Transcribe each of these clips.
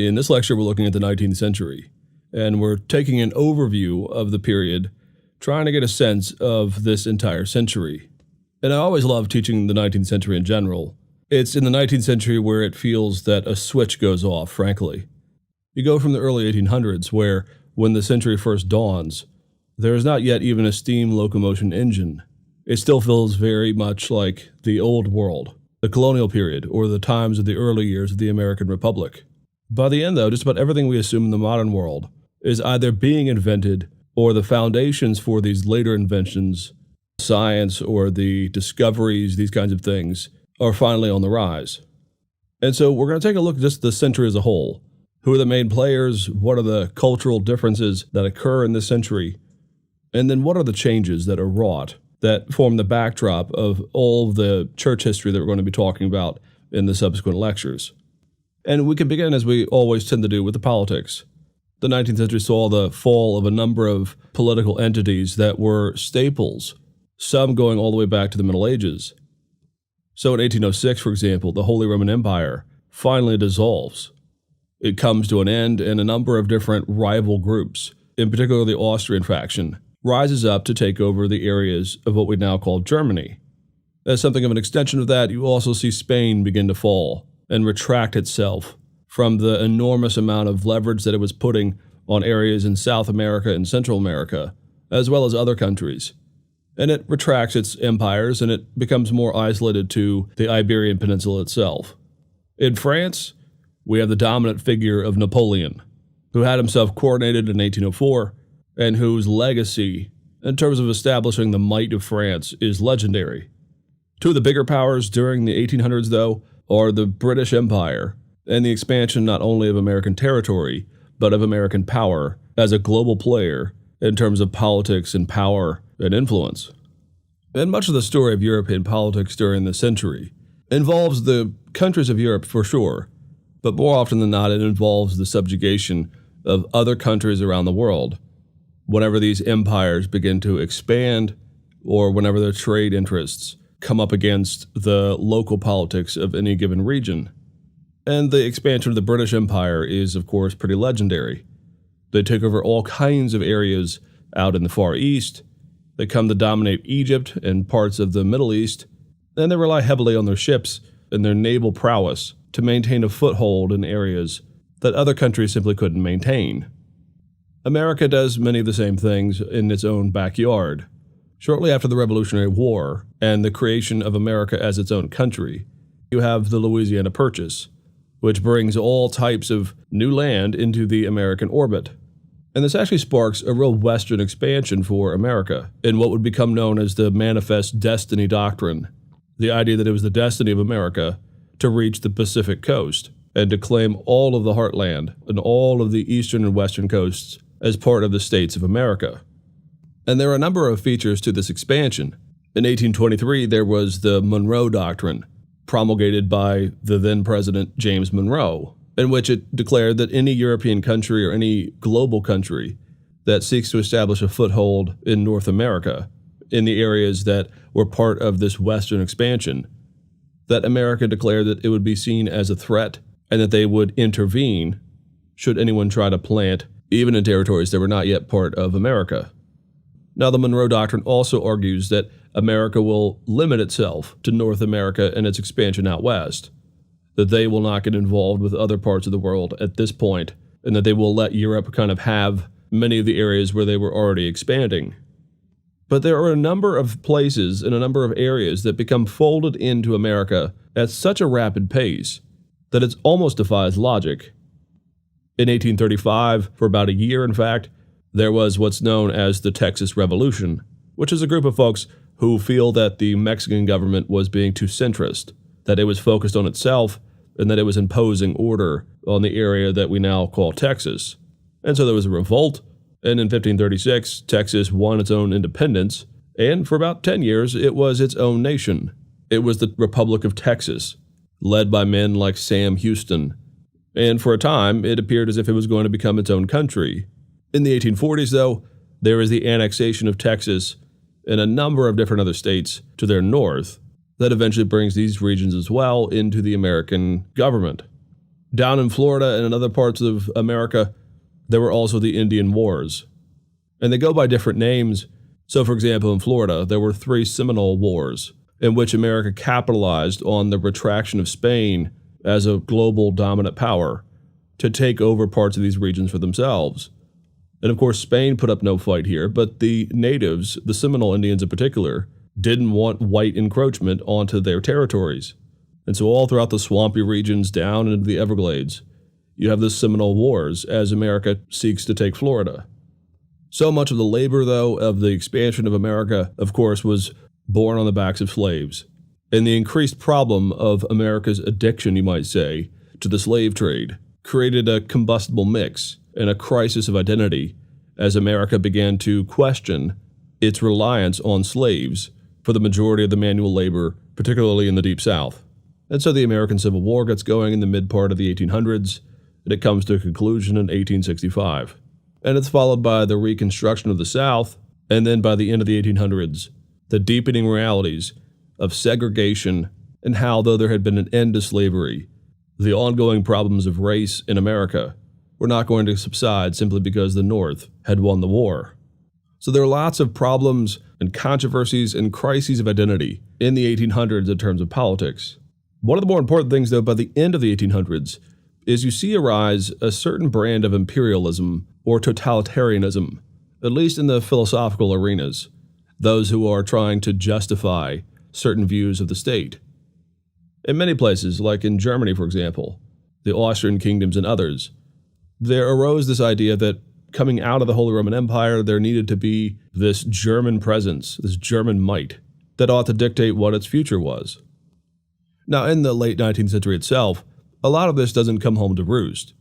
In this lecture, we're looking at the 19th century, and we're taking an overview of the period, trying to get a sense of this entire century. And I always love teaching the 19th century in general. It's in the 19th century where it feels that a switch goes off, frankly. You go from the early 1800s, where, when the century first dawns, there is not yet even a steam locomotion engine. It still feels very much like the old world, the colonial period, or the times of the early years of the American Republic. By the end, though, just about everything we assume in the modern world is either being invented or the foundations for these later inventions, science or the discoveries, these kinds of things, are finally on the rise. And so we're going to take a look at just the century as a whole. Who are the main players? What are the cultural differences that occur in this century? And then what are the changes that are wrought that form the backdrop of all of the church history that we're going to be talking about in the subsequent lectures? And we can begin, as we always tend to do, with the politics. The 19th century saw the fall of a number of political entities that were staples, some going all the way back to the Middle Ages. So in 1806, for example, the Holy Roman Empire finally dissolves. It comes to an end, and a number of different rival groups, in particular the Austrian faction, rises up to take over the areas of what we now call Germany. As something of an extension of that, you also see Spain begin to fall and retract itself from the enormous amount of leverage that it was putting on areas in South America and Central America, as well as other countries. And it retracts its empires, and it becomes more isolated to the Iberian Peninsula itself. In France, we have the dominant figure of Napoleon, who had himself coronated in 1804, and whose legacy, in terms of establishing the might of France, is legendary. Two of the bigger powers during the 1800s, though, are the British Empire and the expansion not only of American territory, but of American power as a global player in terms of politics and power and influence. And much of the story of European politics during this century involves the countries of Europe for sure, but more often than not it involves the subjugation of other countries around the world whenever these empires begin to expand or whenever their trade interests come up against the local politics of any given region. And the expansion of the British Empire is, of course, pretty legendary. They take over all kinds of areas out in the Far East. They come to dominate Egypt and parts of the Middle East, and they rely heavily on their ships and their naval prowess to maintain a foothold in areas that other countries simply couldn't maintain. America does many of the same things in its own backyard. Shortly after the Revolutionary War and the creation of America as its own country, you have the Louisiana Purchase, which brings all types of new land into the American orbit. And this actually sparks a real Western expansion for America in what would become known as the Manifest Destiny Doctrine, the idea that it was the destiny of America to reach the Pacific coast and to claim all of the heartland and all of the eastern and western coasts as part of the states of America. And there are a number of features to this expansion. In 1823, there was the Monroe Doctrine, promulgated by the then President James Monroe, in which it declared that any European country or any global country that seeks to establish a foothold in North America, in the areas that were part of this Western expansion, that America declared that it would be seen as a threat and that they would intervene should anyone try to plant, even in territories that were not yet part of America. Now, the Monroe Doctrine also argues that America will limit itself to North America and its expansion out west, that they will not get involved with other parts of the world at this point, and that they will let Europe kind of have many of the areas where they were already expanding. But there are a number of places and a number of areas that become folded into America at such a rapid pace that it almost defies logic. In 1835, for about a year in fact, there was what's known as the Texas Revolution, which is a group of folks who feel that the Mexican government was being too centrist, that it was focused on itself, and that it was imposing order on the area that we now call Texas. And so there was a revolt, and in 1536, Texas won its own independence, and for about 10 years, it was its own nation. It was the Republic of Texas, led by men like Sam Houston, and for a time, it appeared as if it was going to become its own country. In the 1840s, though, there was the annexation of Texas and a number of different other states to their north that eventually brings these regions as well into the American government. Down in Florida and in other parts of America, there were also the Indian Wars. And they go by different names. So, for example, in Florida, there were 3 Seminole Wars in which America capitalized on the retraction of Spain as a global dominant power to take over parts of these regions for themselves. And of course, Spain put up no fight here, but the natives, the Seminole Indians in particular, didn't want white encroachment onto their territories. And so all throughout the swampy regions down into the Everglades, you have the Seminole Wars as America seeks to take Florida. So much of the labor, though, of the expansion of America, of course, was born on the backs of slaves. And the increased problem of America's addiction, you might say, to the slave trade created a combustible mix and a crisis of identity as America began to question its reliance on slaves for the majority of the manual labor, particularly in the Deep South. And so the American Civil War gets going in the mid part of the 1800s, and it comes to a conclusion in 1865. And it's followed by the Reconstruction of the South, and then by the end of the 1800s, the deepening realities of segregation and how, though there had been an end to slavery, the ongoing problems of race in America were not going to subside simply because the North had won the war. So there are lots of problems and controversies and crises of identity in the 1800s in terms of politics. One of the more important things, though, by the end of the 1800s is you see arise a certain brand of imperialism or totalitarianism, at least in the philosophical arenas, those who are trying to justify certain views of the state. In many places, like in Germany, for example, the Austrian kingdoms and others, there arose this idea that coming out of the Holy Roman Empire, there needed to be this German presence, this German might, that ought to dictate what its future was. Now, in the late 19th century itself, a lot of this doesn't come home to roost.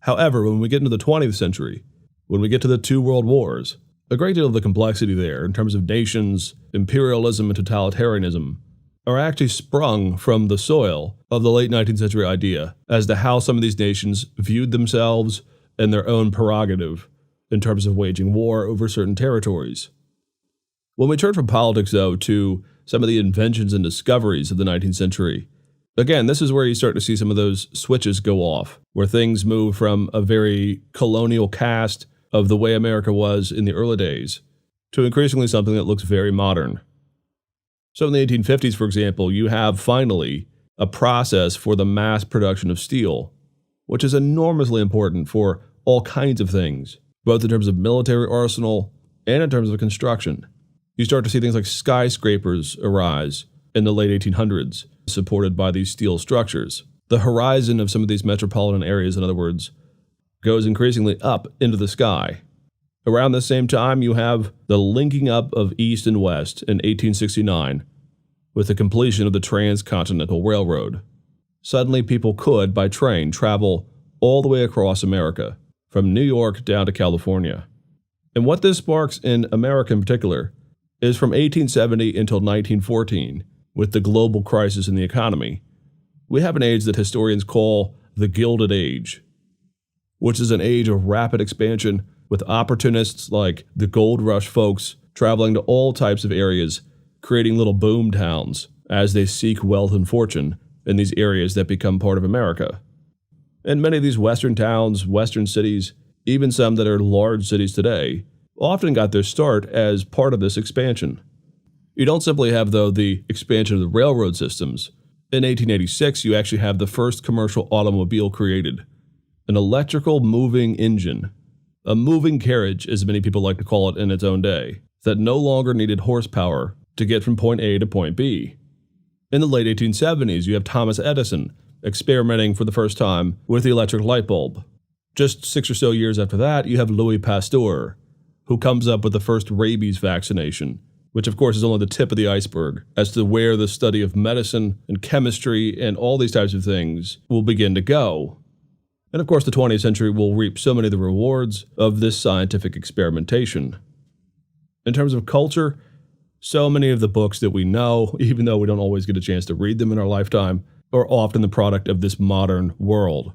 However, when we get into the 20th century, when we get to the 2 world wars, a great deal of the complexity there in terms of nations, imperialism, and totalitarianism are actually sprung from the soil of the late 19th century idea as to how some of these nations viewed themselves and their own prerogative in terms of waging war over certain territories. When we turn from politics, though, to some of the inventions and discoveries of the 19th century, again, this is where you start to see some of those switches go off, where things move from a very colonial cast of the way America was in the early days to increasingly something that looks very modern. So in the 1850s, for example, you have finally a process for the mass production of steel, which is enormously important for all kinds of things, both in terms of military arsenal and in terms of construction. You start to see things like skyscrapers arise in the late 1800s, supported by these steel structures. The horizon of some of these metropolitan areas, in other words, goes increasingly up into the sky. Around the same time, you have the linking up of East and West in 1869 with the completion of the Transcontinental Railroad. Suddenly, people could, by train, travel all the way across America, from New York down to California. And what this sparks in America in particular is from 1870 until 1914, with the global crisis in the economy, we have an age that historians call the Gilded Age, which is an age of rapid expansion with opportunists like the gold rush folks traveling to all types of areas, creating little boom towns as they seek wealth and fortune in these areas that become part of America. And many of these western towns, western cities, even some that are large cities today, often got their start as part of this expansion. You don't simply have, though, the expansion of the railroad systems. In 1886, you actually have the first commercial automobile created, an electrical moving engine, a moving carriage, as many people like to call it in its own day, that no longer needed horsepower to get from point A to point B. In the late 1870s, you have Thomas Edison experimenting for the first time with the electric light bulb. Just 6 or so years after that, you have Louis Pasteur, who comes up with the first rabies vaccination, which of course is only the tip of the iceberg as to where the study of medicine and chemistry and all these types of things will begin to go. And of course, the 20th century will reap so many of the rewards of this scientific experimentation. In terms of culture, so many of the books that we know, even though we don't always get a chance to read them in our lifetime, are often the product of this modern world.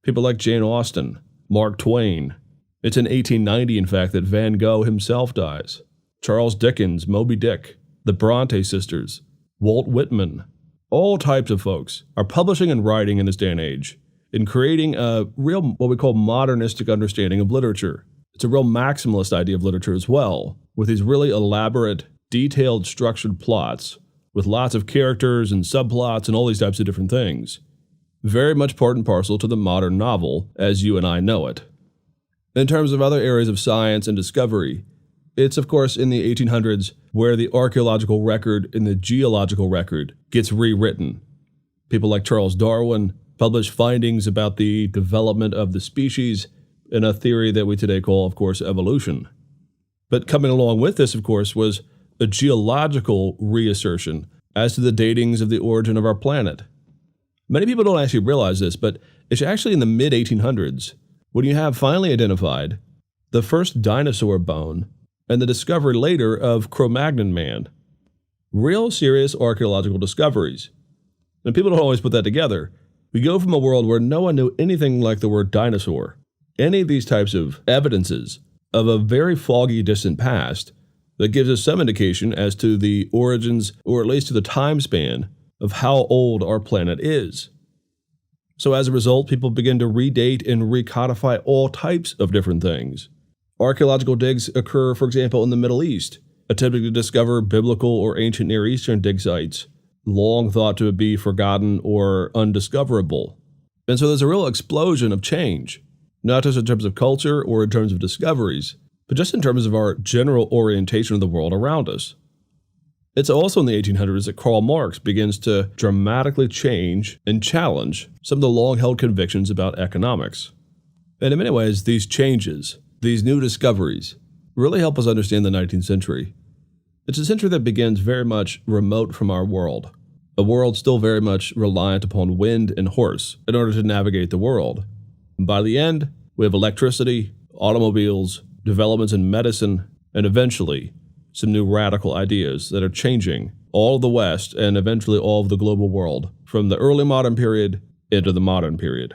People like Jane Austen, Mark Twain. It's in 1890, in fact, that Van Gogh himself dies. Charles Dickens, Moby Dick, the Bronte sisters, Walt Whitman. All types of folks are publishing and writing in this day and age in creating a real, what we call modernistic understanding of literature. It's a real maximalist idea of literature as well, with these really elaborate, detailed, structured plots, with lots of characters and subplots and all these types of different things. Very much part and parcel to the modern novel, as you and I know it. In terms of other areas of science and discovery, it's of course in the 1800s where the archaeological record and the geological record gets rewritten. People like Charles Darwin published findings about the development of the species in a theory that we today call, of course, evolution. But coming along with this, of course, was a geological reassertion as to the datings of the origin of our planet. Many people don't actually realize this, but it's actually in the mid-1800s when you have finally identified the first dinosaur bone and the discovery later of Cro-Magnon man. Real serious archaeological discoveries. And people don't always put that together. We go from a world where no one knew anything like the word dinosaur. Any of these types of evidences of a very foggy, distant past that gives us some indication as to the origins, or at least to the time span, of how old our planet is. So as a result, people begin to redate and recodify all types of different things. Archaeological digs occur, for example, in the Middle East, attempting to discover biblical or ancient Near Eastern dig sites, long thought to be forgotten or undiscoverable. And so there's a real explosion of change, not just in terms of culture or in terms of discoveries, but just in terms of our general orientation of the world around us. It's also in the 1800s that Karl Marx begins to dramatically change and challenge some of the long-held convictions about economics. And in many ways, these changes, these new discoveries, really help us understand the 19th century. It's a century that begins very much remote from our world, a world still very much reliant upon wind and horse in order to navigate the world. And by the end, we have electricity, automobiles, developments in medicine, and eventually, some new radical ideas that are changing all of the West and eventually all of the global world from the early modern period into the modern period.